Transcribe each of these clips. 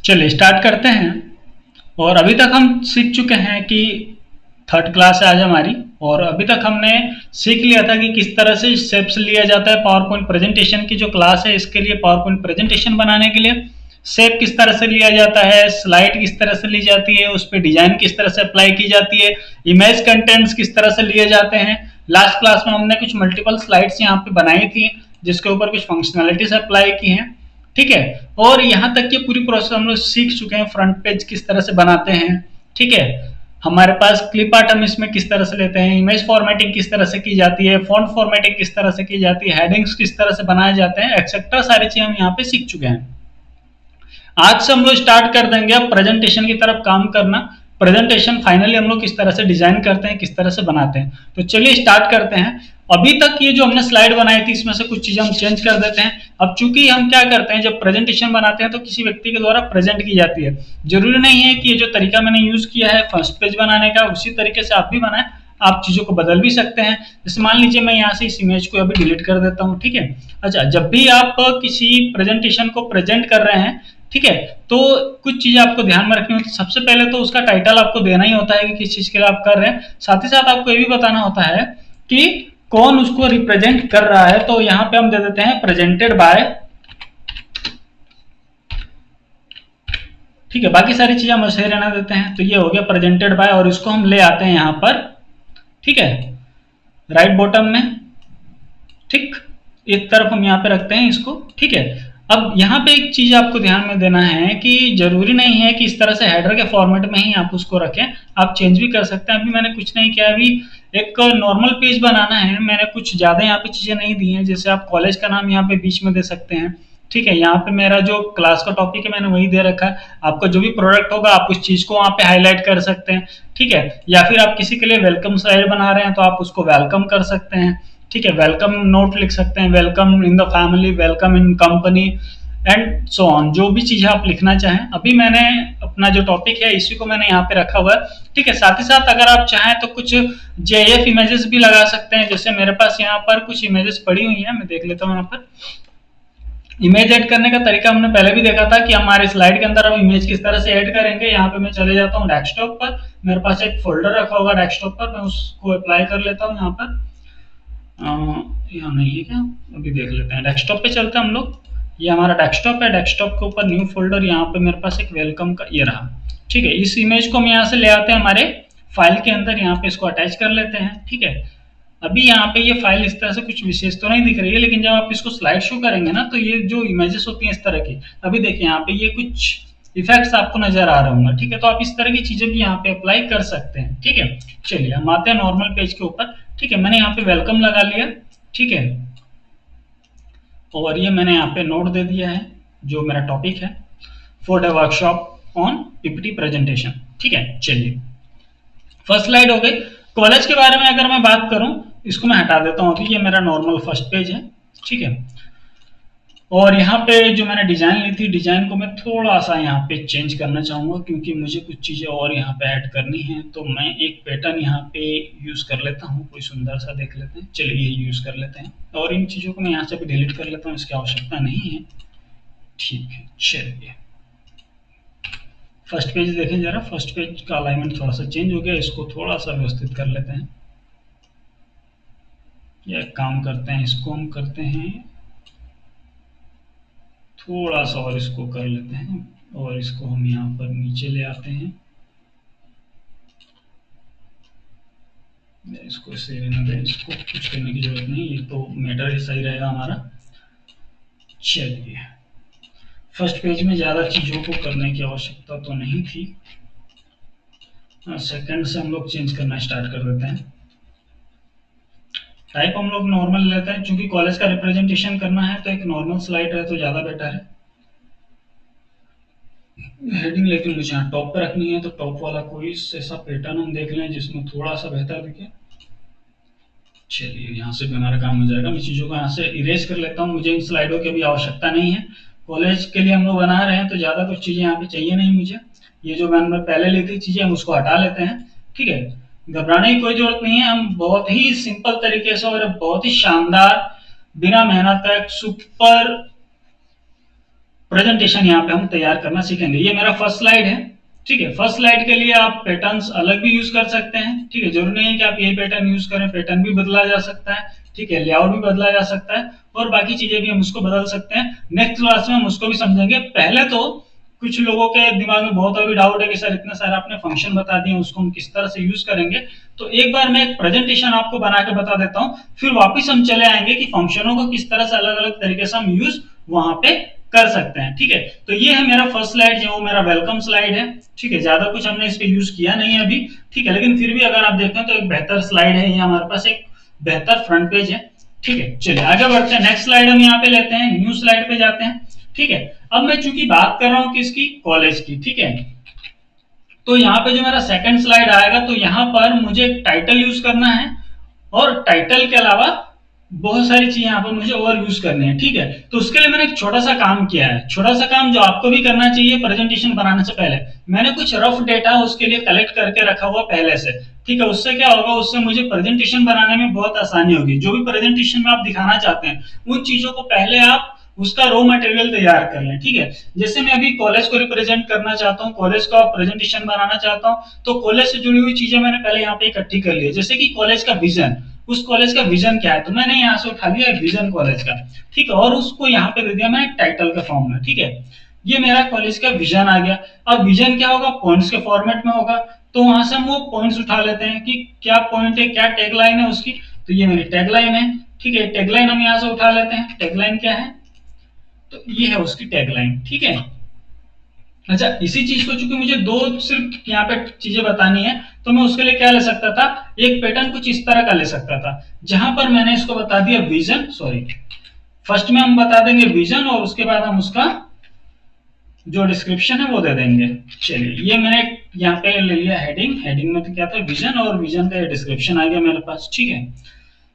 चलिए स्टार्ट करते हैं। और अभी तक हम सीख चुके हैं कि थर्ड क्लास है आज हमारी, और अभी तक हमने सीख लिया था कि किस तरह से स्टेप्स लिया जाता है पावर पॉइंट प्रेजेंटेशन की जो क्लास है इसके लिए। पावर पॉइंट प्रेजेंटेशन बनाने के लिए शेप किस तरह से लिया जाता है, स्लाइड किस तरह से ली जाती है, उस पर डिजाइन किस तरह से अप्लाई की जाती है, इमेज कंटेंट्स किस तरह से लिए जाते हैं। लास्ट क्लास में हमने कुछ मल्टीपल स्लाइड्स यहाँ पे बनाई थी जिसके ऊपर कुछ फंक्शनैलिटीज अप्लाई की हैं, ठीक है। और यहाँ तक ये पूरी प्रोसेस हम लोग सीख चुके हैं। फ्रंट पेज किस तरह से बनाते हैं, ठीक है। हमारे पास क्लिप आर्ट हम इसमें किस तरह से लेते हैं, इमेज फॉर्मेटिंग किस तरह से की जाती है, फॉन्ट फॉर्मेटिंग किस तरह से की जाती है, हेडिंग्स किस तरह से बनाए जाते हैं, एक्सेट्रा सारी चीजें हम यहाँ पे सीख चुके हैं। आज से हम लोग स्टार्ट कर देंगे अब प्रेजेंटेशन की तरफ काम करना। प्रेजेंटेशन फाइनली हम लोग किस तरह से डिजाइन करते हैं, किस तरह से बनाते हैं। तो चलिए स्टार्ट करते हैं। अभी तक ये जो हमने स्लाइड बनाई थी इसमें से कुछ चीजें हम चेंज कर देते हैं। अब चूंकि हम क्या करते हैं, जब प्रेजेंटेशन बनाते हैं तो किसी व्यक्ति के द्वारा प्रेजेंट की जाती है। जरूरी नहीं है कि ये जो तरीका मैंने यूज किया है फर्स्ट पेज बनाने का उसी तरीके से आप भी बनाएं, आप चीजों को बदल भी सकते हैं। जैसे मान लीजिए मैं यहाँ से इस इमेज को अभी डिलीट कर देता हूँ, ठीक है। अच्छा, जब भी आप किसी प्रेजेंटेशन को प्रेजेंट कर रहे हैं, ठीक है, तो कुछ चीजें आपको ध्यान में रखनी होती है। सबसे पहले तो उसका टाइटल आपको देना ही होता है कि किस चीज के लिए आप कर रहे हैं। साथ ही साथ आपको ये भी बताना होता है कि कौन उसको रिप्रेजेंट कर रहा है। तो यहाँ पे हम दे देते हैं प्रेजेंटेड बाय, ठीक है। बाकी सारी चीजें हम ऐसे ही रहना देते हैं। तो ये हो गया प्रेजेंटेड बाय, और इसको हम ले आते हैं यहाँ पर, ठीक है, राइट बॉटम में, ठीक। एक तरफ हम यहाँ पे रखते हैं इसको, ठीक है। अब यहाँ पे एक चीज आपको ध्यान में देना है कि जरूरी नहीं है कि इस तरह से हेडर के फॉर्मेट में ही आप उसको रखें, आप चेंज भी कर सकते हैं। अभी मैंने कुछ नहीं किया, अभी एक नॉर्मल पेज बनाना है, मैंने कुछ ज्यादा यहाँ पे चीजें नहीं दी हैं। जैसे आप कॉलेज का नाम यहाँ पे बीच में दे सकते हैं, ठीक है। यहाँ पे मेरा जो क्लास का टॉपिक है मैंने वही दे रखा है। आपका जो भी प्रोडक्ट होगा आप उस चीज को वहाँ पे हाईलाइट कर सकते हैं, ठीक है। या फिर आप किसी के लिए वेलकम स्लाइड बना रहे हैं तो आप उसको वेलकम कर सकते हैं, ठीक है। वेलकम नोट लिख सकते हैं, welcome in the family, welcome in company and so on, जो भी चीज आप लिखना चाहें। अभी मैंने अपना जो टॉपिक है इसी को मैंने यहाँ पे रखा हुआ है, ठीक है। साथ ही साथ अगर आप चाहें तो कुछ जेएफ इमेजेस भी लगा सकते हैं। जैसे मेरे पास यहाँ पर कुछ इमेजेस पड़ी हुई हैं, मैं देख लेता हूँ। यहाँ पर इमेज ऐड करने का तरीका हमने पहले भी देखा था कि हमारे स्लाइड के अंदर हम इमेज किस तरह से ऐड करेंगे। यहाँ पे मैं चले जाता हूँ डेस्कटॉप पर, मेरे पास एक फोल्डर रखा होगा डेस्कटॉप पर, मैं उसको अप्लाई कर लेता हूँ यहाँ पर। यहाँ नहीं है क्या, अभी देख लेते हैं। डेस्कटॉप पे चलते हैं हम लोग। ये हमारा डेस्कटॉप है, डेस्कटॉप के ऊपर न्यू फोल्डर, यहाँ पे मेरे पास एक वेलकम का ये रहा, ठीक है। इस इमेज को हम यहाँ से ले आते हैं हमारे फाइल के अंदर, यहाँ पे इसको अटैच कर लेते हैं, ठीक है। अभी यहाँ पे ये फाइल इस तरह से कुछ विशेष तो नहीं दिख रही है, लेकिन जब आप इसको स्लाइड शो करेंगे ना तो ये जो इमेजेस होती हैं इस तरह की, अभी देखिए यहाँ पे ये कुछ इफेक्ट्स आपको नजर आ रहे होंगे, ठीक है। तो आप इस तरह की चीजें भी यहाँ पे अप्लाई कर सकते हैं, ठीक है। चलिए हम आते हैं नॉर्मल पेज के ऊपर, ठीक है। मैंने यहाँ पे वेलकम लगा लिया, ठीक है, और ये मैंने यहाँ पे नोट दे दिया है जो मेरा टॉपिक है, for the workshop on PPT presentation, ठीक है। चलिए फर्स्ट स्लाइड हो गई। कॉलेज के बारे में अगर मैं बात करूं, इसको मैं हटा देता हूं, अभी ये मेरा नॉर्मल फर्स्ट पेज है, ठीक है। और यहाँ पे जो मैंने डिजाइन ली थी, डिजाइन को मैं थोड़ा सा यहाँ पे चेंज करना चाहूंगा क्योंकि मुझे कुछ चीजें और यहाँ पे ऐड करनी है। तो मैं एक पैटर्न यहाँ पे यूज कर लेता हूँ, कोई सुंदर सा देख लेते हैं। चलिए ये यूज कर लेते हैं, और इन चीजों को मैं यहाँ से भी डिलीट कर लेता हूँ, इसकी आवश्यकता नहीं है, ठीक है। चलिए फर्स्ट पेज देखें जरा, फर्स्ट पेज का अलाइनमेंट थोड़ा सा चेंज हो गया, इसको थोड़ा सा व्यवस्थित कर लेते हैं। या एक काम करते हैं, इसको हम करते हैं थोड़ा सा और इसको कर लेते हैं, और इसको हम यहाँ पर नीचे ले आते हैं। इसको इससे रहने दें, इसको कुछ करने की जरूरत नहीं, ये तो मैटर ही सही रहेगा हमारा। चलिए फर्स्ट पेज में ज्यादा चीजों को करने की आवश्यकता तो नहीं थी। सेकंड से हम लोग चेंज करना स्टार्ट कर देते हैं। टाइप हम लोग नॉर्मल लेते हैं, क्योंकि कॉलेज का रिप्रेजेंटेशन करना है तो एक नॉर्मल स्लाइड है तो ज्यादा बेटर है। हेडिंग लेकिन मुझे यहाँ टॉप पे रखनी है, तो टॉप वाला कोई ऐसा पैटर्न हम देख लें जिसमें थोड़ा सा बेहतर दिखे। चलिए यहाँ से भी हमारा काम हो जाएगा। मैं चीजों को यहाँ से इरेज कर लेता हूँ, मुझे इन स्लाइडों की भी आवश्यकता नहीं है। कॉलेज के लिए हम लोग बना रहे हैं तो ज्यादा कुछ चीजें यहाँ पे चाहिए नहीं मुझे। ये जो मैंने पहले ली थी चीजें हम उसको हटा लेते हैं, ठीक है। घबराने की कोई जरूरत नहीं है, हम बहुत ही सिंपल तरीके से और बहुत ही शानदार बिना मेहनत का एक सुपर प्रेजेंटेशन यहाँ पे हम तैयार करना सीखेंगे। ये मेरा फर्स्ट स्लाइड है, ठीक है। फर्स्ट स्लाइड के लिए आप पैटर्न्स अलग भी यूज कर सकते हैं, ठीक है। जरूरी नहीं है कि आप यही पैटर्न यूज करें, पैटर्न भी बदला जा सकता है, ठीक है। लेआउट भी बदला जा सकता है और बाकी चीजें भी हम उसको बदल सकते हैं। नेक्स्ट क्लास में हम उसको भी समझेंगे। पहले तो कुछ लोगों के दिमाग में बहुत अभी डाउट है कि सर इतने सारे आपने फंक्शन बता दिए, उसको हम किस तरह से यूज करेंगे। तो एक बार मैं एक प्रेजेंटेशन आपको बना के बता देता हूँ, फिर वापस हम चले आएंगे कि फंक्शनों को किस तरह से अलग अलग तरीके से हम यूज वहां पे कर सकते हैं, ठीक है। तो ये है मेरा फर्स्ट स्लाइड, जो मेरा वेलकम स्लाइड है, ठीक है। ज्यादा कुछ हमने इस पे यूज किया नहीं है अभी, ठीक है। लेकिन फिर भी अगर आप देखें तो एक बेहतर स्लाइड है, ये हमारे पास एक बेहतर फ्रंट पेज है, ठीक है। चलिए आगे बढ़ते हैं। नेक्स्ट स्लाइड हम यहाँ पे लेते हैं, न्यू स्लाइड पे जाते हैं, ठीक है। अब मैं चूंकि बात कर रहा हूँ किसकी, कॉलेज की, ठीक है। तो यहाँ पे जो मेरा सेकंड स्लाइड आएगा, तो यहाँ पर मुझे एक टाइटल यूज करना है और टाइटल के अलावा बहुत सारी चीजें यहाँ पर मुझे और यूज करनी है, ठीक है। तो उसके लिए मैंने एक छोटा सा काम किया है, छोटा सा काम जो आपको भी करना चाहिए प्रेजेंटेशन बनाने से पहले। मैंने कुछ रफ डेटा उसके लिए कलेक्ट करके रखा हुआ पहले से, ठीक है। उससे क्या होगा, उससे मुझे प्रेजेंटेशन बनाने में बहुत आसानी होगी। जो भी प्रेजेंटेशन में आप दिखाना चाहते हैं, उन चीजों को पहले आप उसका रॉ मटेरियल तैयार कर लें, ठीक है। जैसे मैं अभी कॉलेज को रिप्रेजेंट करना चाहता हूँ, कॉलेज का प्रेजेंटेशन बनाना चाहता हूँ, तो कॉलेज से जुड़ी हुई चीजें मैंने पहले यहाँ पे इकट्ठी कर ली है। जैसे कि कॉलेज का विजन, उस कॉलेज का विजन क्या है, तो मैंने यहाँ से उठा लिया विजन कॉलेज का, ठीक है। और उसको यहाँ पे दे दिया मैंने टाइटल के फॉर्म में, ठीक है। ये मेरा कॉलेज का विजन आ गया। अब विजन क्या होगा, पॉइंट्स के फॉर्मेट में होगा, तो वहां से हम वो पॉइंट्स उठा लेते हैं कि क्या पॉइंट है, क्या टैगलाइन है उसकी। तो ये मेरी टैगलाइन है, ठीक है। टैगलाइन हम यहाँ से उठा लेते हैं। टैगलाइन क्या है, तो ये है उसकी टैगलाइन, ठीक है। अच्छा, इसी चीज को चूंकि मुझे दो सिर्फ यहाँ पे चीजें बतानी है, तो मैं उसके लिए क्या ले सकता था, एक पैटर्न कुछ इस तरह का ले सकता था, जहां पर मैंने इसको बता दिया विजन, सॉरी, फर्स्ट में हम बता देंगे विजन और उसके बाद हम उसका जो डिस्क्रिप्शन है वो दे देंगे। चलिए, ये मैंने यहाँ पे ले लिया हेडिंग। हेडिंग में तो क्या था, विजन, और विजन का डिस्क्रिप्शन आ गया मेरे पास, ठीक है।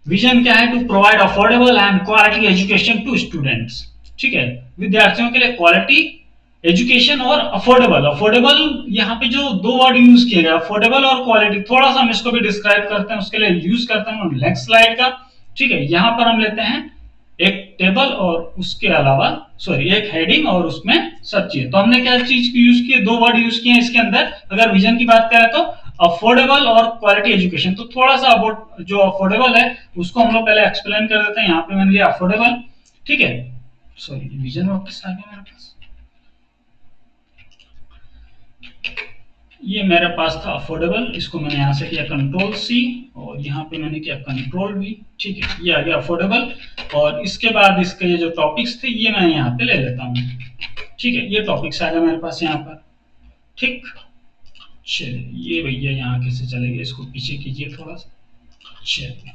विजन क्या है, to provide affordable and quality education to students, ठीक है। विद्यार्थियों के लिए क्वालिटी एजुकेशन और अफोर्डेबल। अफोर्डेबल यहाँ पे जो दो वर्ड यूज किए गए, अफोर्डेबल और क्वालिटी, थोड़ा सा हम इसको भी डिस्क्राइब करते हैं, उसके लिए यूज करते हैं नेक्स्ट स्लाइड का, ठीक है। यहाँ पर हम लेते हैं एक टेबल और उसके अलावा, सॉरी, एक हेडिंग और उसमें सब चीज। तो हमने क्या चीज यूज की, दो वर्ड यूज किए इसके अंदर। अगर विजन की बात करें तो अफोर्डेबल और क्वालिटी एजुकेशन। तो थोड़ा सा अबाउट जो अफोर्डेबल है उसको हम लोग पहले एक्सप्लेन कर देते हैं। यहाँ पे मैंने लिया अफोर्डेबल, ठीक है। सॉरी, विजन वापस आ गया मेरे पास। ये मेरे पास था अफोर्डेबल, इसको मैंने यहाँ से किया कंट्रोल सी और यहाँ पे मैंने किया कंट्रोल वी, ठीक है। ये आ गया अफोर्डेबल। और इसके बाद इसके ये जो टॉपिक्स थे ये मैं यहाँ पे ले लेता हूँ, ठीक है। ये टॉपिक्स आ गया मेरे पास यहाँ पर, ठीक। चलिए, ये भैया यहाँ कैसे चलेगा, इसको पीछे कीजिए थोड़ा सा। चलिए,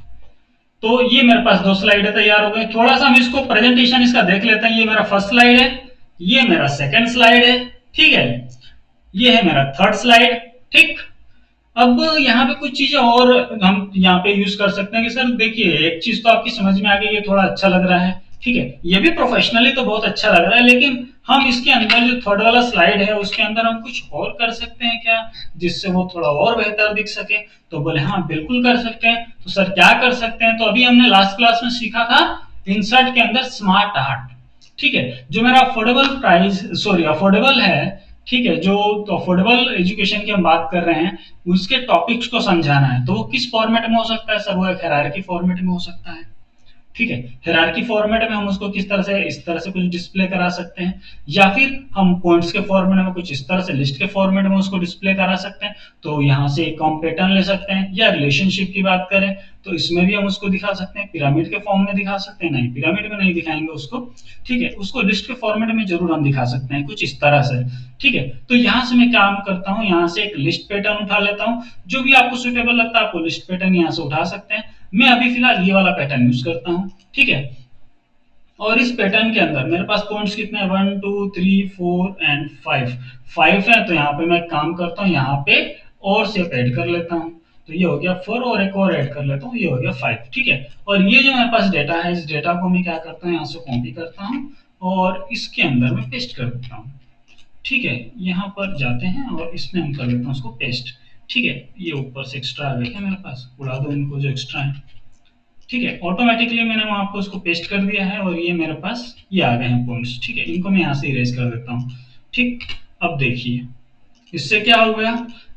तो ये मेरे पास दो स्लाइडें तैयार हो गई। थोड़ा सा हम इसको प्रेजेंटेशन इसका देख लेते हैं। ये मेरा फर्स्ट स्लाइड है, ये मेरा सेकंड स्लाइड है, ठीक है। ये है मेरा थर्ड स्लाइड, ठीक। अब यहाँ पे कुछ चीजें और हम यहाँ पे यूज कर सकते हैं कि सर देखिए, एक चीज तो आपकी समझ में आ गई, ये थोड़ा अच्छा लग रहा है, ठीक है। ये भी प्रोफेशनली तो बहुत अच्छा लग रहा है, लेकिन हम इसके अंदर जो थर्ड वाला स्लाइड है उसके अंदर हम कुछ और कर सकते हैं क्या, जिससे वो थोड़ा और बेहतर दिख सके। तो बोले हाँ बिल्कुल कर सकते हैं। तो सर क्या कर सकते हैं, तो अभी हमने लास्ट क्लास में सीखा था इंसर्ट के अंदर स्मार्ट आर्ट, ठीक है। जो मेरा अफोर्डेबल प्राइस, सॉरी, अफोर्डेबल है, ठीक है। जो तो अफोर्डेबल एजुकेशन की हम बात कर रहे हैं, उसके टॉपिक्स को समझाना है, तो वो किस फॉर्मेट में हो सकता है सर, वो एक हायरार्की फॉर्मेट में हो सकता है, ठीक है। हायरार्की फॉर्मेट में हम उसको किस तरह से, इस तरह से कुछ डिस्प्ले करा सकते हैं, या फिर हम पॉइंट्स के फॉर्मेट में कुछ इस तरह से लिस्ट के फॉर्मेट में उसको डिस्प्ले करा सकते हैं। तो यहाँ से एक हम पैटर्न ले सकते हैं, या रिलेशनशिप की बात करें तो इसमें भी हम उसको दिखा सकते हैं। पिरामिड के फॉर्म में दिखा सकते हैं, नहीं पिरामिड में नहीं दिखाएंगे उसको, ठीक है। उसको लिस्ट के फॉर्मेट में जरूर हम दिखा सकते हैं, कुछ इस तरह से, ठीक है। तो यहाँ से मैं काम करता हूँ, यहाँ से एक लिस्ट पैटर्न उठा लेता हूँ। जो भी आपको सुटेबल लगता है आपको लिस्ट पैटर्न यहाँ से उठा सकते हैं। मैं अभी फिलहाल ये वाला पैटर्न यूज करता हूँ, ठीक है। और इस पैटर्न के अंदर मेरे पास पॉइंट्स कितने हैं, 1 2 3 4 एंड 5 5 है। तो यहाँ पे मैं काम करता हूँ, यहाँ पे और शेप ऐड कर लेता हूँ। तो ये हो गया 4 और एक और ऐड कर लेता हूँ, ये हो गया 5, ठीक है। और ये जो मेरे पास डेटा है, इस डेटा को मैं क्या करता हूँ, यहाँ से कॉपी करता हूँ और इसके अंदर मैं पेस्ट कर देता हूँ, ठीक है। यहाँ पर जाते हैं और इसमें हम कर लेते हैं उसको पेस्ट, ठीक है। ये ऊपर से एक्स्ट्रा आ गया क्या मेरे पास, उड़ा दो इनको जो एक्स्ट्रा है, ठीक है, ऑटोमेटिकली मैंने वहां पर उसको पेस्ट कर दिया है और ये मेरे पास ये आ गए हैं पॉइंट्स। ठीक है, इनको मैं यहाँ से इरेज कर देता हूँ। ठीक, अब देखिए इससे क्या हो गया,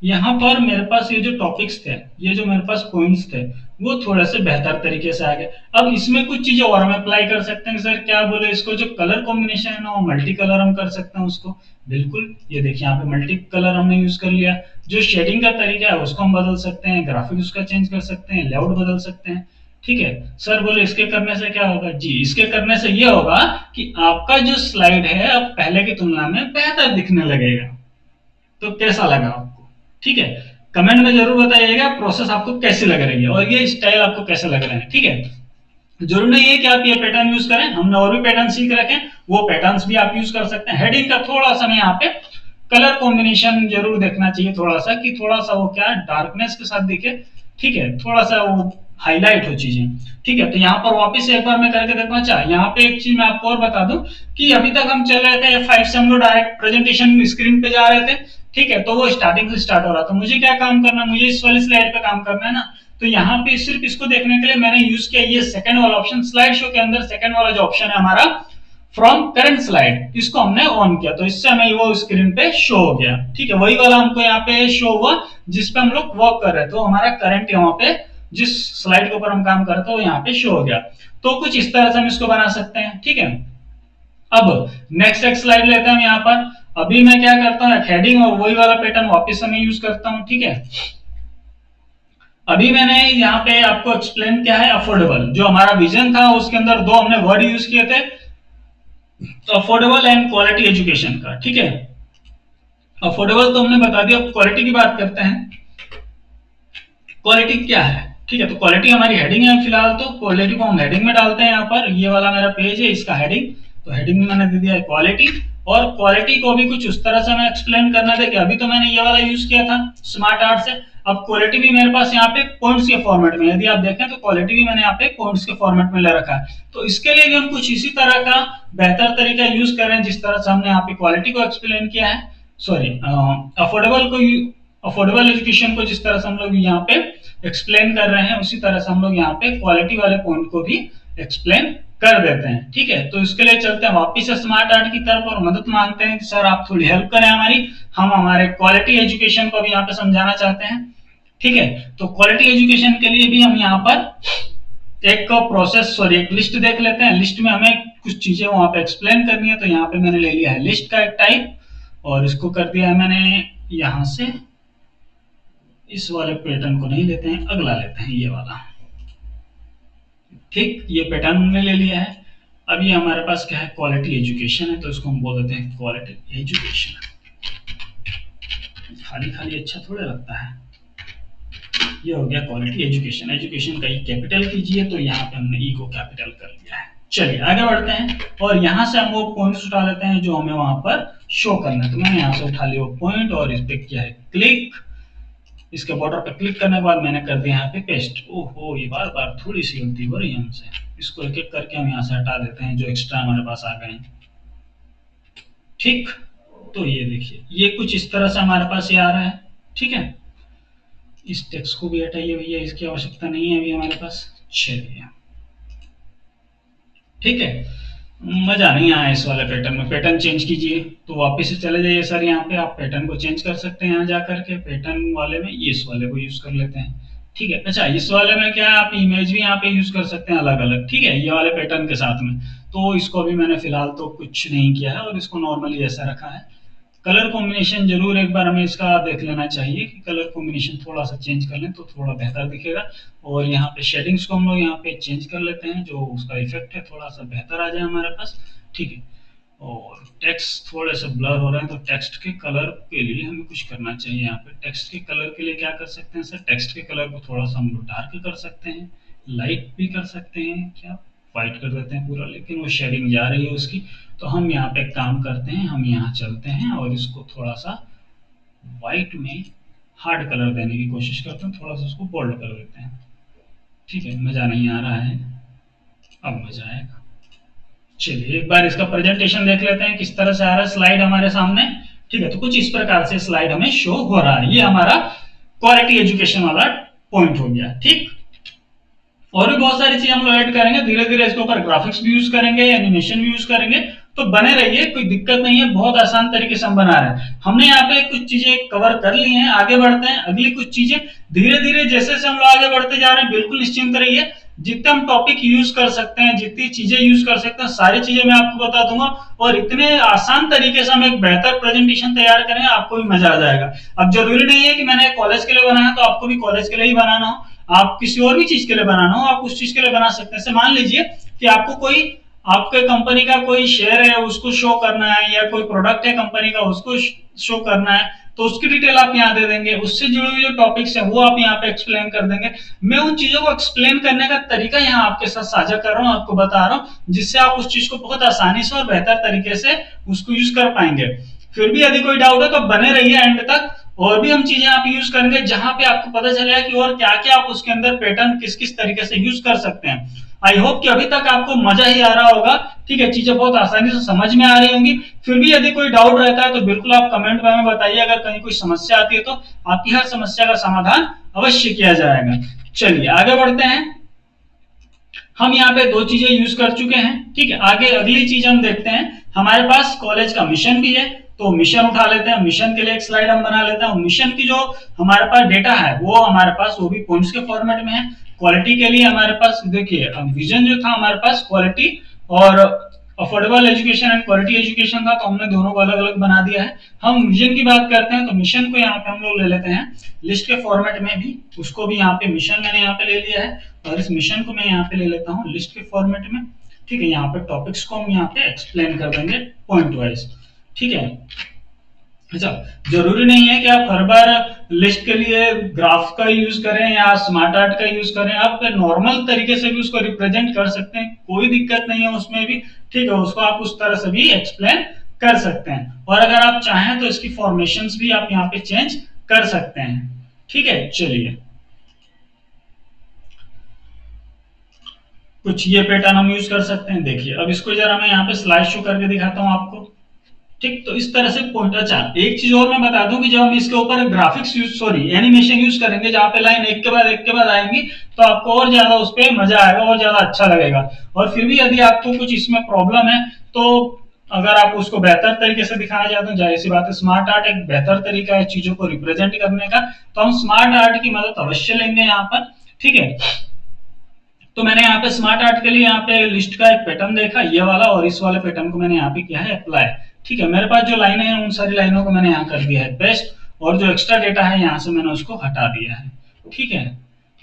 यहाँ पर मेरे पास ये जो टॉपिक्स थे, ये जो मेरे पास पॉइंट्स थे, वो थोड़े से बेहतर तरीके से आ गए। अब इसमें कुछ चीजें और हम अप्लाई कर सकते हैं। सर क्या बोले, इसको जो कलर कॉम्बिनेशन है ना, वो मल्टी कलर हम कर सकते हैं उसको। बिल्कुल, ये देखिए यहाँ पे मल्टी कलर हमने यूज कर लिया। जो शेडिंग का तरीका है उसको हम बदल सकते हैं, ग्राफिक उसका चेंज कर सकते हैं, लेआउट बदल सकते हैं। ठीक है, सर बोले इसके करने से क्या होगा जी, इसके करने से ये होगा कि आपका जो स्लाइड है अब पहले की तुलना में बेहतर दिखने लगेगा। तो कैसा लगा आपको? ठीक है, कमेंट में जरूर बताइएगा प्रोसेस आपको कैसी लग रही है और ये स्टाइल आपको कैसे लग रहे हैं। ठीक है, जरूर नहीं है कि आप ये पैटर्न यूज करें, हमने और भी पैटर्न सीख रखे हैं, वो पैटर्न्स भी आप यूज कर सकते हैं। हेडिंग का थोड़ा सा मैं यहाँ पे कलर कॉम्बिनेशन जरूर देखना चाहिए थोड़ा सा, कि थोड़ा सा वो क्या डार्कनेस के साथ दिखे। ठीक है, थोड़ा सा वो हाईलाइट हो चीजें। ठीक है, तो यहाँ पर वापस एक बार मैं करके देखना चाह, यहाँ पे एक चीज मैं आपको और बता दूं कि अभी तक हम चल रहे थे F5 से, हम लोग डायरेक्ट प्रेजेंटेशन स्क्रीन पे जा रहे थे। ठीक है, तो वो स्टार्टिंग से स्टार्ट हो रहा था। मुझे क्या काम करना, मुझे इस वाली स्लाइड पे काम करना है ना, तो यहाँ पे सिर्फ इसको देखने के लिए मैंने यूज किया ये सेकंड वाला ऑप्शन। स्लाइड शो के अंदर सेकंड वाला जो ऑप्शन है हमारा फ्रॉम करंट स्लाइड, इसको हमने ऑन किया तो इससे हमें वो स्क्रीन पे शो हो गया। ठीक है, वही वाला हमको यहाँ पे शो हुआ जिसपे हम लोग वर्क कर रहे थे, तो हमारा करंट यहाँ पे जिस स्लाइड के ऊपर हम काम कर रहे थे वो यहाँ पे शो हो गया। तो कुछ इस तरह से हम इसको बना सकते हैं। ठीक है, अब नेक्स्ट एक स्लाइड लेते हैं हम यहाँ पर। अभी मैं क्या करता हूँ, हेडिंग और वही वाला पैटर्न वापस से मैं यूज करता हूँ। ठीक है, अभी मैंने यहाँ पे आपको एक्सप्लेन किया है अफोर्डेबल, जो हमारा विजन था उसके अंदर दो हमने वर्ड यूज किए थे, अफोर्डेबल एंड क्वालिटी एजुकेशन का। ठीक है, अफोर्डेबल तो हमने बता दिया, क्वालिटी की बात करते हैं। क्वालिटी क्या है? ठीक है, तो क्वालिटी हमारी हेडिंग है फिलहाल, तो क्वालिटी को हम हेडिंग में डालते हैं। यहाँ पर ये वाला मेरा पेज है, इसका हेडिंग, तो हेडिंग में मैंने दे दिया है क्वालिटी। और क्वालिटी को भी कुछ उस तरह से मैं एक्सप्लेन करना था कि अभी तो मैंने ये वाला यूज किया था स्मार्ट आर्ट से, अब क्वालिटी भी मेरे पास यहाँ पे पॉइंट्स के फॉर्मेट में, यदि आप देखें तो क्वालिटी भी मैंने यहाँ पे पॉइंट्स के फॉर्मेट में ले रखा है। तो इसके लिए भी हम कुछ इसी तरह का बेहतर तरीका यूज कर रहे हैं जिस तरह से हमने यहाँ पे क्वालिटी को एक्सप्लेन किया है, सॉरी अफोर्डेबल को, अफोर्डेबल एजुकेशन को जिस तरह से हम लोग यहाँ पे एक्सप्लेन कर रहे हैं, उसी तरह से हम लोग यहाँ पे क्वालिटी वाले पॉइंट को भी एक्सप्लेन कर देते हैं। ठीक है, तो इसके लिए चलते हैं वापिस से स्मार्ट आर्ट की तरफ और मदद मांगते हैं कि सर आप थोड़ी हेल्प करें हमारी, हम हमारे क्वालिटी एजुकेशन को भी यहाँ पे समझाना चाहते हैं। ठीक है, तो क्वालिटी एजुकेशन के लिए भी हम यहाँ पर एक प्रोसेस, सॉरी एक लिस्ट देख लेते हैं। लिस्ट में हमें कुछ चीजें वहां पे एक्सप्लेन करनी है, तो यहाँ पे मैंने ले लिया है लिस्ट का एक टाइप और इसको कर दिया है मैंने यहाँ से, इस वाले पैटर्न को नहीं लेते हैं, अगला लेते हैं ये वाला। ठीक, ये पैटर्न हमने ले लिया है। अब ये हमारे पास क्या है, क्वालिटी एजुकेशन है, तो इसको हम बोल देते हैं क्वालिटी एजुकेशन। खाली खाली अच्छा थोड़ा लगता है। ये हो गया क्वालिटी एजुकेशन। एजुकेशन का ई कैपिटल कीजिए, तो यहाँ पे हमने ई को कैपिटल कर लिया है। चलिए आगे बढ़ते हैं और यहाँ से हम वो पॉइंट्स उठा लेते हैं जो हमें वहां पर शो करना है। तो मैंने यहाँ से उठा लिया वो पॉइंट और इस पे किया है क्लिक। इसके बॉर्डर पे क्लिक करने के बाद मैंने कर दिया यहाँ पे पेस्ट। ओहो, ये बार बार थोड़ी सी गलती हो रही है हमसे, इसको एक एक करके हम यहाँ से हटा देते हैं जो एक्स्ट्रा हमारे पास आ गए। ठीक, तो ये देखिए ये कुछ इस तरह से हमारे पास ये आ रहा है। ठीक है, इस टेक्स्ट को भी हटाइए भैया, इसकी आवश्यकता नहीं है अभी हमारे पास। चलिए ठीक है, मजा नहीं आया इस वाले पैटर्न में, पैटर्न चेंज कीजिए। तो वापस से चले जाइए सर, यहाँ पे आप पैटर्न को चेंज कर सकते हैं। यहाँ जाकर के पैटर्न वाले में ये इस वाले को यूज कर लेते हैं। ठीक है, अच्छा इस वाले में क्या है, आप इमेज भी यहाँ पे यूज कर सकते हैं अलग अलग। ठीक है, ये वाले पैटर्न के साथ में, तो इसको भी मैंने फिलहाल तो कुछ नहीं किया है और इसको नॉर्मली ऐसा रखा है। कलर कॉम्बिनेशन जरूर एक बार हमें इसका देख लेना चाहिए कि कलर कॉम्बिनेशन थोड़ा सा चेंज कर लें तो थोड़ा बेहतर दिखेगा। और यहाँ पे शेडिंग्स को हम लोग यहाँ पे चेंज कर लेते हैं, जो उसका इफेक्ट है थोड़ा सा बेहतर आ जाए हमारे पास। ठीक है, और टेक्स्ट थोड़े से ब्लर हो रहे हैं, तो टेक्स्ट के कलर के लिए हमें कुछ करना चाहिए। यहाँ पे टेक्स्ट के कलर के लिए क्या कर सकते हैं सर, टेक्स्ट के कलर को थोड़ा सा हम लोग डार्क कर सकते हैं, लाइट भी कर सकते हैं, क्या वाइट कर देते हैं पूरा, लेकिन वो शेडिंग जा रही है उसकी। तो हम यहाँ पे काम करते हैं, हम यहाँ चलते हैं और इसको थोड़ा सा व्हाइट में हार्ड कलर देने की कोशिश करते हैं, थोड़ा सा उसको बोल्ड कर देते हैं। ठीक है, मजा नहीं आ रहा है, अब मजा आएगा। चलिए एक बार इसका प्रेजेंटेशन देख लेते हैं किस तरह से आ रहा है स्लाइड हमारे सामने। ठीक है, तो कुछ इस प्रकार से स्लाइड हमें शो हो रहा है। ये हमारा क्वालिटी एजुकेशन वाला पॉइंट हो गया। ठीक, और भी बहुत सारी चीजें हम लोग ऐड करेंगे धीरे धीरे। इसके ऊपर ग्राफिक्स भी यूज करेंगे, एनिमेशन भी यूज करेंगे। तो बने रहिए, कोई दिक्कत नहीं है, बहुत आसान तरीके से हम बना रहे हैं। हमने यहाँ पे कुछ चीजें कवर कर ली हैं, आगे बढ़ते हैं। अगली कुछ चीजें धीरे धीरे जैसे जैसे हम लोग आगे बढ़ते जा रहे हैं, बिल्कुल निश्चिंत रहिए। जितने हम टॉपिक यूज कर सकते हैं, जितनी चीजें यूज कर सकते हैं, सारी चीजें मैं आपको बता दूंगा। और इतने आसान तरीके से हम एक बेहतर प्रेजेंटेशन तैयार करेंगे, आपको भी मजा आ जाएगा। अब जरूरी नहीं है कि मैंने कॉलेज के लिए बनाया तो आपको भी कॉलेज के लिए ही बनाना हो। आप किसी और भी चीज के लिए बनाना हो, आप उस चीज के लिए बना सकते हैं। मान लीजिए कि आपको कोई आपके कंपनी का कोई शेयर है उसको शो करना है, या कोई प्रोडक्ट है कंपनी का उसको शो करना है, तो उसकी डिटेल आप यहाँ दे देंगे। उससे जुड़े हुए जो टॉपिक्स हैं वो आप यहाँ पे एक्सप्लेन कर देंगे। मैं उन चीजों को एक्सप्लेन करने का तरीका यहाँ आपके साथ साझा कर रहा हूँ, आपको बता रहा हूँ, जिससे आप उस चीज को बहुत आसानी से और बेहतर तरीके से उसको यूज कर पाएंगे। फिर भी यदि कोई डाउट है तो बने रहिए एंड तक। और भी हम चीजें आप यूज करेंगे जहां पे आपको पता चलेगा कि और क्या क्या आप उसके अंदर पैटर्न किस किस तरीके से यूज कर सकते हैं। आई होप कि अभी तक आपको मजा ही आ रहा होगा। ठीक है, चीजें बहुत आसानी से समझ में आ रही होंगी। फिर भी यदि कोई डाउट रहता है तो बिल्कुल आप कमेंट में हमें बताइए। अगर कहीं कोई समस्या आती है तो आपकी हर समस्या का समाधान अवश्य किया जाएगा। चलिए आगे बढ़ते हैं। हम यहाँ पे दो चीजें यूज कर चुके हैं। ठीक है, आगे अगली चीज हम देखते हैं। हमारे पास कॉलेज का मिशन भी है, तो मिशन उठा लेते हैं। मिशन के लिए एक स्लाइड हम बना लेते हैं। मिशन की जो हमारे पास डेटा है वो हमारे पास वो भी पॉइंट्स के फॉर्मेट में है। क्वालिटी के लिए हमारे पास देखिए विजन जो था हमारे पास क्वालिटी और affordable education and quality education था, तो हमने दोनों को अलग अलग बना दिया है। हम मिशन की बात करते हैं तो मिशन को यहाँ पे हम लोग ले लेते हैं लिस्ट के फॉर्मेट में भी। उसको भी यहाँ पे मिशन मैंने यहाँ पे ले लिया है, और इस मिशन को मैं यहाँ पे ले लेता हूँ लिस्ट के फॉर्मेट में। ठीक है, यहाँ पे टॉपिक्स को हम यहाँ पे एक्सप्लेन कर देंगे पॉइंट वाइज। ठीक है, अच्छा, जरूरी नहीं है कि आप हर बार लिस्ट के लिए ग्राफ का यूज करें या स्मार्ट आर्ट का यूज करें। आप नॉर्मल तरीके से भी उसको रिप्रेजेंट कर सकते हैं, कोई दिक्कत नहीं है उसमें भी। ठीक है, उसको आप उस तरह से भी एक्सप्लेन कर सकते हैं। और अगर आप चाहें तो इसकी फॉर्मेशंस भी आप यहाँ पे चेंज कर सकते हैं। ठीक है, चलिए कुछ ये पैटर्न हम यूज कर सकते हैं। देखिए अब इसको जरा मैं यहाँ पे स्लाइड शो करके दिखाता हूँ आपको। ठीक, तो इस तरह से पॉइंट। अच्छा, एक चीज और मैं बता दूं कि जब हम इसके ऊपर graphics use sorry animation use करेंगे, जहां पे लाइन एक के बाद आएंगी, तो आपको और ज्यादा उस पर मजा आएगा और ज्यादा अच्छा लगेगा। और फिर भी यदि आपको कुछ इसमें प्रॉब्लम है तो अगर आप उसको बेहतर तरीके से दिखाना चाहते हैं, जाहिर सी बात है स्मार्ट आर्ट एक बेहतर तरीका है चीजों को रिप्रेजेंट करने का, तो हम स्मार्ट आर्ट की मदद अवश्य लेंगे यहाँ पर। ठीक है, तो मैंने यहाँ पे स्मार्ट आर्ट के लिए यहाँ पे लिस्ट का एक पैटर्न देखा ये वाला, और इस वाले पैटर्न को मैंने यहाँ पे किया है अप्लाई। ठीक है, मेरे पास जो लाइनें हैं उन सारी लाइनों को मैंने यहाँ कर दिया है पेस्ट, और जो एक्स्ट्रा डेटा है यहाँ से मैंने उसको हटा दिया है। ठीक है,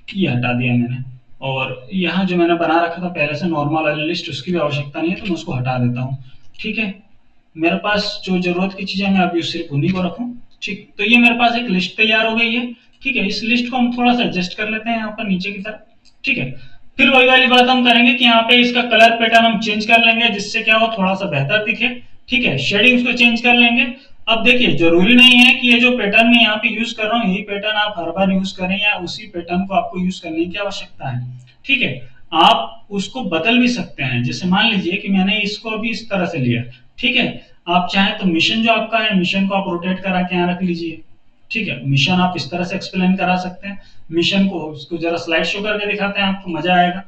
ये हटा दिया मैंने। और यहाँ जो मैंने बना रखा था पहले से नॉर्मल वाली लिस्ट, उसकी भी आवश्यकता नहीं है, तो मैं उसको हटा देता हूँ। ठीक है, मेरे पास जो जरूरत की चीजें मैं अभी सिर्फ उन्हीं को रखूँ। ठीक, तो ये मेरे पास एक लिस्ट तैयार हो गई है। ठीक है, इस लिस्ट को हम थोड़ा सा एडजस्ट कर लेते हैं यहाँ पर नीचे की तरफ। ठीक है, फिर वही वाली बात हम करेंगे कि यहाँ पे इसका कलर पैटर्न हम चेंज कर लेंगे, जिससे क्या हो थोड़ा सा बेहतर दिखे। ठीक है, शेडिंग्स को चेंज कर लेंगे। अब देखिए जरूरी नहीं है कि ये जो पैटर्न मैं यहाँ पे यूज कर रहा हूँ यही पैटर्न आप हर बार यूज करें, या उसी पैटर्न को आपको यूज करने की आवश्यकता है। ठीक है, आप उसको बदल भी सकते हैं। जैसे मान लीजिए कि मैंने इसको भी इस तरह से लिया। ठीक है, आप चाहें तो मिशन जो आपका है मिशन को आप रोटेट करा के यहाँ रख लीजिए। ठीक है, मिशन आप इस तरह से एक्सप्लेन करा सकते हैं। मिशन को उसको जरा स्लाइड शो करके दिखाते हैं, आपको मजा आएगा।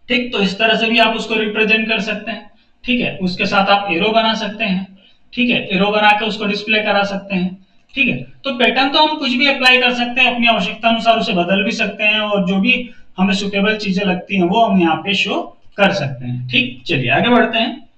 ठीक, तो इस तरह से भी आप उसको रिप्रेजेंट कर सकते हैं। ठीक है, उसके साथ आप एरो बना सकते हैं। ठीक है, एरो बना के उसको डिस्प्ले करा सकते हैं। ठीक है, तो पैटर्न तो हम कुछ भी अप्लाई कर सकते हैं, अपनी आवश्यकता अनुसार उसे बदल भी सकते हैं, और जो भी हमें सुटेबल चीजें लगती हैं वो हम यहाँ पे शो कर सकते हैं। ठीक, चलिए आगे बढ़ते हैं।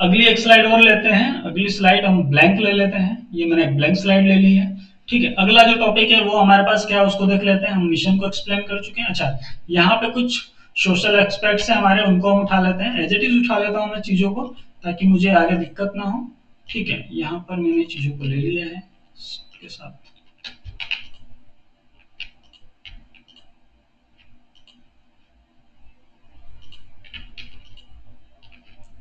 अगली एक स्लाइड और लेते हैं। अगली स्लाइड हम ब्लैंक ले लेते हैं। ये मैंने ब्लैंक स्लाइड ले ली है। ठीक है, अगला जो टॉपिक है वो हमारे पास क्या है उसको देख लेते हैं। हम मिशन को एक्सप्लेन कर चुके हैं। अच्छा, यहाँ पे कुछ सोशल एक्सपेक्ट्स हैं हमारे, उनको हम उठा लेते हैं। एज इट इज उठा लेता हूँ मैं चीजों को, ताकि मुझे आगे दिक्कत ना हो। ठीक है, यहाँ पर मैंने चीजों को ले लिया है के साथ।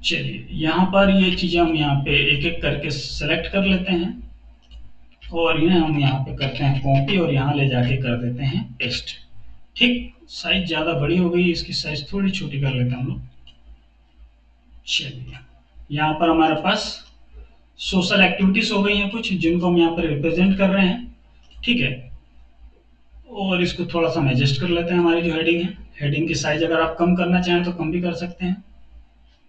चलिए यहाँ पर ये चीजें हम यहाँ पे एक एक करके सेलेक्ट कर लेते हैं, और इन्हें हम यहाँ पे करते हैं कॉपी, और यहाँ ले जाके कर देते हैं पेस्ट। ठीक, साइज ज्यादा बड़ी हो गई, इसकी साइज थोड़ी छोटी कर लेते हैं हम लोग। चलिए यहाँ पर हमारे पास सोशल एक्टिविटीज हो गई हैं कुछ, जिनको हम यहाँ पर रिप्रेजेंट कर रहे हैं। ठीक है, और इसको थोड़ा सा हम एडजस्ट कर लेते हैं। हमारी जो हेडिंग है, हेडिंग की साइज अगर आप कम करना चाहें तो कम भी कर सकते हैं।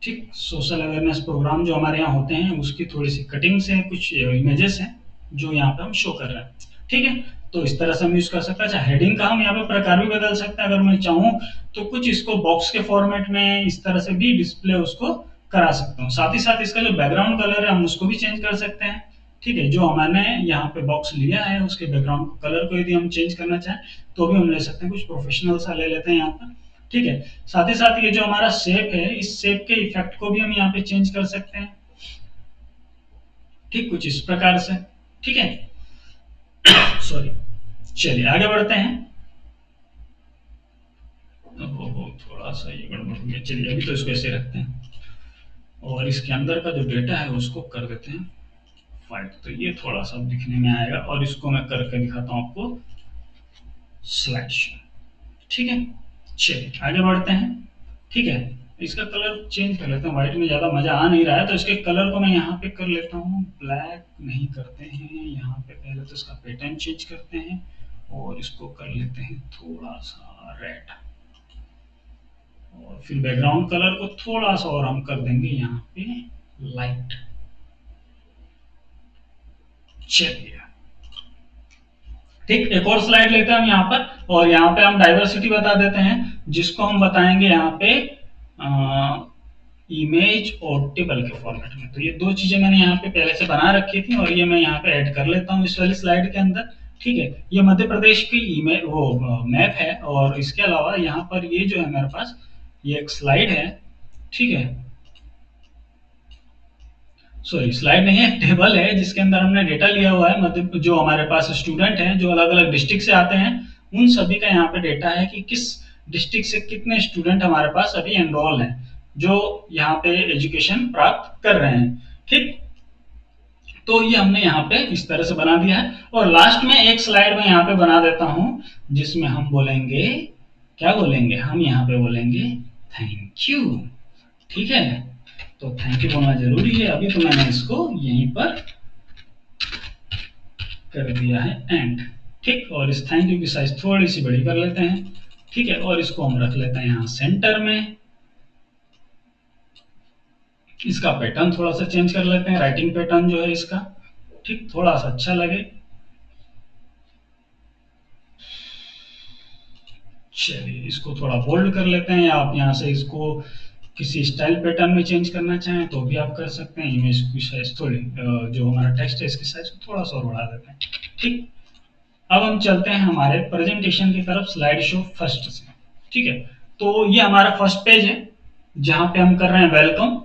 ठीक, सोशल अवेयरनेस प्रोग्राम जो हमारे यहाँ होते हैं उसकी थोड़ी सी कटिंग्स हैं, कुछ इमेजेस हैं जो यहाँ पे हम शो कर रहे हैं। ठीक है, तो इस तरह से हम यूज कर सकते हैं। अच्छा, हेडिंग का हम यहाँ पे प्रकार भी बदल सकते हैं। अगर मैं चाहूँ तो कुछ इसको बॉक्स के फॉर्मेट में इस तरह से भी डिस्प्ले उसको करा सकता हूँ। साथ ही साथ इसका जो बैकग्राउंड कलर है हम उसको भी चेंज कर सकते हैं। ठीक है, जो हमने यहाँ पे बॉक्स लिया है उसके बैकग्राउंड कलर को यदि हम चेंज करना चाहें तो भी हम ले सकते हैं। कुछ प्रोफेशनल सा ले लेते हैं यहाँ पर। ठीक है, साथ ही साथ ये जो हमारा शेप है, इस शेप के इफेक्ट को भी हम यहाँ पे चेंज कर सकते हैं। ठीक, कुछ इस प्रकार से। ठीक है, सॉरी, चलिए आगे बढ़ते हैं। थोड़ा सा ये गड़बड़ हो गया। चलिए अभी तो इसको ऐसे रखते हैं और इसके अंदर का जो डेटा है उसको कर देते हैं फाइल। तो ये थोड़ा सा दिखने में आएगा और इसको मैं करके दिखाता हूँ आपको स्लाइड शो। ठीक है, चलिए आगे बढ़ते हैं। ठीक है, इसका कलर चेंज कर लेते हैं। व्हाइट में ज़्यादा मज़ा आ नहीं रहा है तो इसके कलर को मैं यहाँ पे कर लेता हूँ ब्लैक। नहीं करते हैं यहाँ पे, पहले तो इसका पैटर्न चेंज करते हैं और इसको कर लेते हैं थोड़ा सा रेड। और फिर बैकग्राउंड कलर को थोड़ा सा और हम कर देंगे यहाँ पे लाइट। चलिए, ठीक, एक और स्लाइड लेते हैं हम यहाँ पर और यहाँ पे हम डाइवर्सिटी बता देते हैं, जिसको हम बताएंगे यहाँ पे इमेज और टेबल के फॉर्मेट में। तो ये दो चीजें मैंने यहाँ पे पहले से बना रखी थी और ये मैं यहाँ पे ऐड कर लेता हूँ इस वाली स्लाइड के अंदर। ठीक है, ये मध्य प्रदेश की इमेज वो मैप है और इसके अलावा यहाँ पर ये जो है मेरे पास ये एक स्लाइड है। ठीक है, सॉरी स्लाइड नहीं है, टेबल है जिसके अंदर हमने डेटा लिया हुआ है। मतलब जो हमारे पास स्टूडेंट हैं जो अलग अलग डिस्ट्रिक्ट से आते हैं उन सभी का यहाँ पे डेटा है कि किस डिस्ट्रिक्ट से कितने स्टूडेंट हमारे पास अभी एनरोल हैं जो यहाँ पे एजुकेशन प्राप्त कर रहे हैं। ठीक, तो ये हमने यहाँ पे इस तरह से बना दिया है और लास्ट में एक स्लाइड में यहाँ पे बना देता हूँ जिसमें हम बोलेंगे, क्या बोलेंगे, हम यहाँ पे बोलेंगे थैंक यू। ठीक है, तो थैंक यू बोलना जरूरी है। अभी तो मैंने इसको यहीं पर कर दिया है एंड। ठीक, और इस थैंक यू की साइज थोड़ी सी बड़ी कर लेते हैं। ठीक है, और इसको हम रख लेते हैं यहाँ सेंटर में। इसका पैटर्न थोड़ा सा चेंज कर लेते हैं, राइटिंग पैटर्न जो है इसका, ठीक, थोड़ा सा अच्छा लगे। चलिए इसको थोड़ा बोल्ड कर लेते हैं, या आप यहाँ से इसको किसी स्टाइल पैटर्न में चेंज करना चाहें तो भी आप कर सकते हैं। इमेज की साइज थोड़ी, जो हमारा टेक्स्ट है इसकी साइज को थोड़ा सा और बढ़ा देते हैं। ठीक, अब हम चलते हैं हमारे प्रेजेंटेशन की तरफ, स्लाइड शो फर्स्ट से। ठीक है, तो ये हमारा फर्स्ट पेज है जहां पे हम कर रहे हैं वेलकम।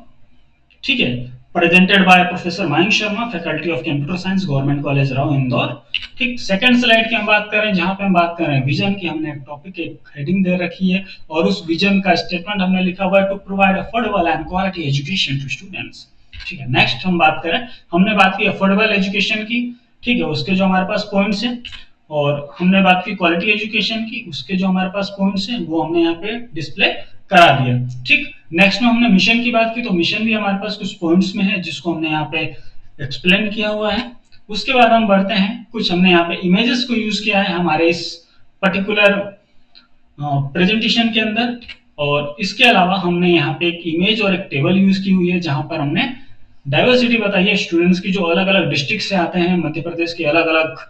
ठीक है, presented by professor Mayank Sharma, faculty of computer science, government college Rao, Indore. ठीक, सेकंड स्लाइड की हम बात करें जहां पे हम बात कर रहे हैं विजन की। हमने एक टॉपिक, एक हेडिंग दे रखी है और उस विजन का स्टेटमेंट हमने लिखा हुआ है to provide affordable and quality education to students. ठीक है, नेक्स्ट हम बात करें, हमने बात की अफोर्डेबल एजुकेशन की। ठीक है, उसके जो हमारे पास पॉइंट्स हैं, और हमने बात की क्वालिटी एजुकेशन की, उसके जो हमारे पास पॉइंट्स हैं वो हमने यहाँ पे डिस्प्ले करा दिया। ठीक, नेक्स्ट में हमने मिशन की बात की, तो मिशन भी हमारे पास कुछ पॉइंट्स में है जिसको हमने यहाँ पे एक्सप्लेन किया हुआ है। उसके बाद हम बढ़ते हैं, कुछ हमने यहाँ पे इमेजेस को यूज किया है हमारे इस पर्टिकुलर प्रेजेंटेशन के अंदर, और इसके अलावा हमने यहाँ पे एक इमेज और एक टेबल यूज की हुई है जहां पर हमने डाइवर्सिटी बताई है स्टूडेंट्स की जो अलग अलग डिस्ट्रिक्ट से आते हैं, मध्य प्रदेश के अलग अलग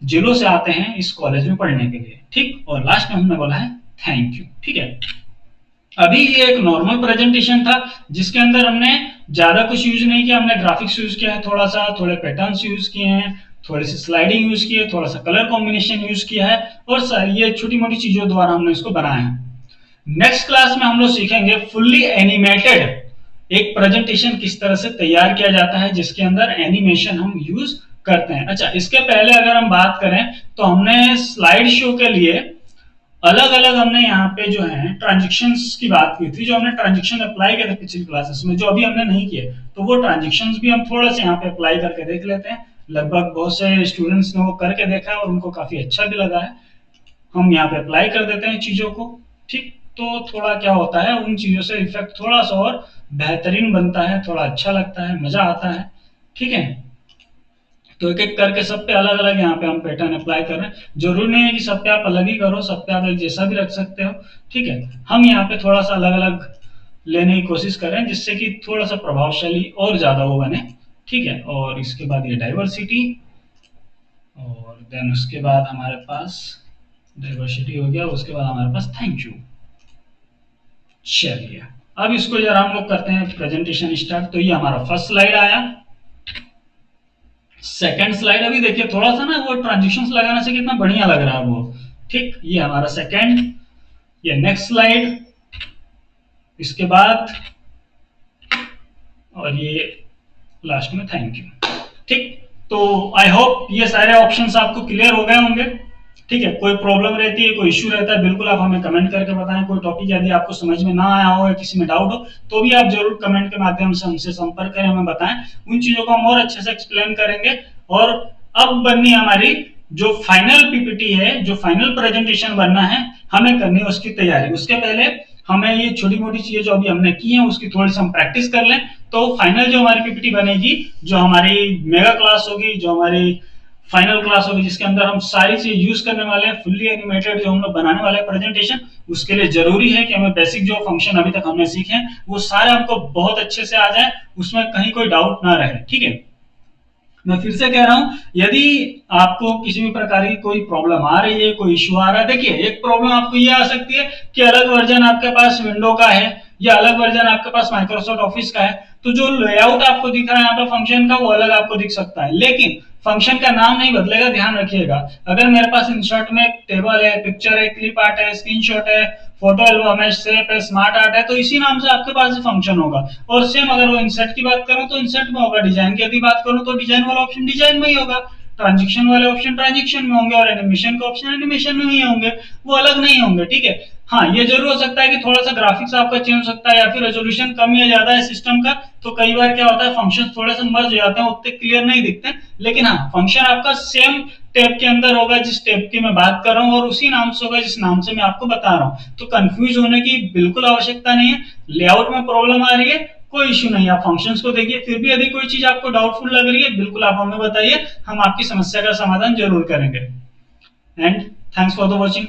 जिलों से आते हैं इस कॉलेज में पढ़ने के लिए। ठीक, और लास्ट में हमने बोला है थैंक यू। ठीक है, अभी ये एक नॉर्मल प्रेजेंटेशन था जिसके अंदर हमने ज्यादा कुछ यूज नहीं किया। हमने ग्राफिक्स यूज किया है, थोड़ा सा थोड़े पैटर्न्स यूज किए हैं, थोड़ी सी स्लाइडिंग यूज की है, थोड़ा सा कलर कॉम्बिनेशन यूज किया है, और ये छोटी मोटी चीजों द्वारा हमने इसको बनाया है। नेक्स्ट क्लास में हम लोग सीखेंगे फुल्ली एनिमेटेड एक प्रेजेंटेशन किस तरह से तैयार किया जाता है जिसके अंदर एनिमेशन हम यूज करते हैं। अच्छा, इसके पहले अगर हम बात करें तो हमने स्लाइड शो के लिए अलग अलग हमने यहाँ पे जो है ट्रांजेक्शन्स की बात की थी, जो हमने ट्रांजेक्शन अप्लाई किए थे पिछली क्लासेस में, जो अभी हमने नहीं किए, तो वो ट्रांजेक्शन्स भी हम थोड़ा सा यहाँ पे अप्लाई करके देख लेते हैं। लगभग बहुत से स्टूडेंट्स ने वो करके देखा है और उनको काफी अच्छा भी लगा है। हम यहाँ पे अप्लाई कर देते हैं चीजों को। ठीक, तो थोड़ा क्या होता है, उन चीजों से इफेक्ट थोड़ा सा और बेहतरीन बनता है, थोड़ा अच्छा लगता है, मजा आता है। ठीक है, तो एक एक करके सब पे अलग अलग यहाँ पे हम पैटर्न अप्लाई कर रहे हैं। जरूरी नहीं है कि सब पे आप अलग ही करो, सब पे आप एक जैसा भी रख सकते हो, ठीक है। हम यहाँ पे थोड़ा सा अलग अलग लेने की कोशिश कर रहे हैं जिससे कि थोड़ा सा प्रभावशाली और ज्यादा वो बने, ठीक है। और इसके बाद ये डाइवर्सिटी, और देन उसके बाद हमारे पास डाइवर्सिटी हो गया, उसके बाद हमारे पास थैंक यू। चलिए अब इसको जरा हम लोग करते हैं प्रेजेंटेशन स्टार्ट। तो ये हमारा फर्स्ट स्लाइड आया। सेकंड स्लाइड अभी देखिए थोड़ा सा ना वो ट्रांजिशंस लगाने से कितना बढ़िया लग रहा है वो, ठीक। ये हमारा सेकंड, ये नेक्स्ट स्लाइड, इसके बाद और ये लास्ट में थैंक यू, ठीक। तो आई होप ये सारे ऑप्शंस आपको क्लियर हो गए होंगे, ठीक है। कोई प्रॉब्लम रहती है, कोई इश्यू रहता है, बिल्कुल आप हमें कमेंट करके बताएं। कोई टॉपिक यदि आपको समझ में ना आया हो या किसी में डाउट हो तो भी आप जरूर कमेंट के माध्यम से हमसे संपर्क करें, हमें बताएं। उन चीजों को हम और अच्छे से एक्सप्लेन करेंगे। और अब बननी हमारी जो फाइनल पीपीटी है, जो फाइनल प्रेजेंटेशन बनना है, हमें करनी है उसकी तैयारी। उसके पहले हमें ये छोटी मोटी चीजें जो अभी हमने की हैं उसकी थोड़ी सी हम प्रैक्टिस कर लें। तो फाइनल जो हमारी पीपीटी बनेगी, जो हमारी मेगा क्लास होगी, जो हमारी फाइनल क्लास होगी, जिसके अंदर हम सारी चीज यूज करने वाले हैं, फुल्ली एनिमेटेड जो हम लोग बनाने वाले हैं प्रेजेंटेशन, उसके लिए जरूरी है कि हमें बेसिक जो फंक्शन अभी तक हमने सीखे हैं वो सारे हमको बहुत अच्छे से आ जाए, उसमें कहीं कोई डाउट ना रहे, ठीक है। मैं फिर से कह रहा हूं, यदि आपको किसी भी प्रकार की कोई प्रॉब्लम आ रही है, कोई इश्यू आ रहा है, देखिए एक प्रॉब्लम आपको ये आ सकती है कि अलग वर्जन आपके पास विंडो का है या अलग वर्जन आपके पास माइक्रोसॉफ्ट ऑफिस का है, तो जो लेआउट आपको दिख रहा है यहाँ पे फंक्शन का वो अलग आपको दिख सकता है, लेकिन फंक्शन का नाम नहीं बदलेगा, ध्यान रखिएगा। अगर मेरे पास इंसर्ट में टेबल है, पिक्चर है, क्लिप आर्ट है, स्क्रीनशॉट है, फोटो एल्बम है, शेप है, स्मार्ट आर्ट है, तो इसी नाम से आपके पास फंक्शन होगा। और सेम अगर वो इंसर्ट की बात करूं तो इंसर्ट में होगा, डिजाइन की यदि बात करूं तो डिजाइन वाला ऑप्शन डिजाइन में ही होगा, ट्रांजेक्शन वाले ऑप्शन ट्रांजेक्शन में होंगे, और एनिमेशन के ऑप्शन एनिमेशन में ही होंगे, वो अलग नहीं होंगे, ठीक है। हाँ, ये जरूर हो सकता है कि थोड़ा सा ग्राफिक्स आपका चेंज हो सकता है या फिर रेजोल्यूशन कम या ज्यादा है सिस्टम का, तो कई बार क्या होता है फंक्शन थोड़े से मर्ज हो जाते हैं, उतने क्लियर नहीं दिखते। लेकिन हाँ, फंक्शन आपका सेम टैब के अंदर होगा जिस टैब की मैं बात कर रहा हूँ, और उसी नाम से होगा जिस नाम से मैं आपको बता रहा हूँ। तो कंफ्यूज होने की बिल्कुल आवश्यकता नहीं है। लेआउट में प्रॉब्लम आ रही है, कोई इश्यू नहीं, आप फंक्शंस को देखिए। फिर भी यदि कोई चीज आपको डाउटफुल लग रही है, बिल्कुल आप हमें बताइए, हम आपकी समस्या का समाधान जरूर करेंगे। And thanks for the watching.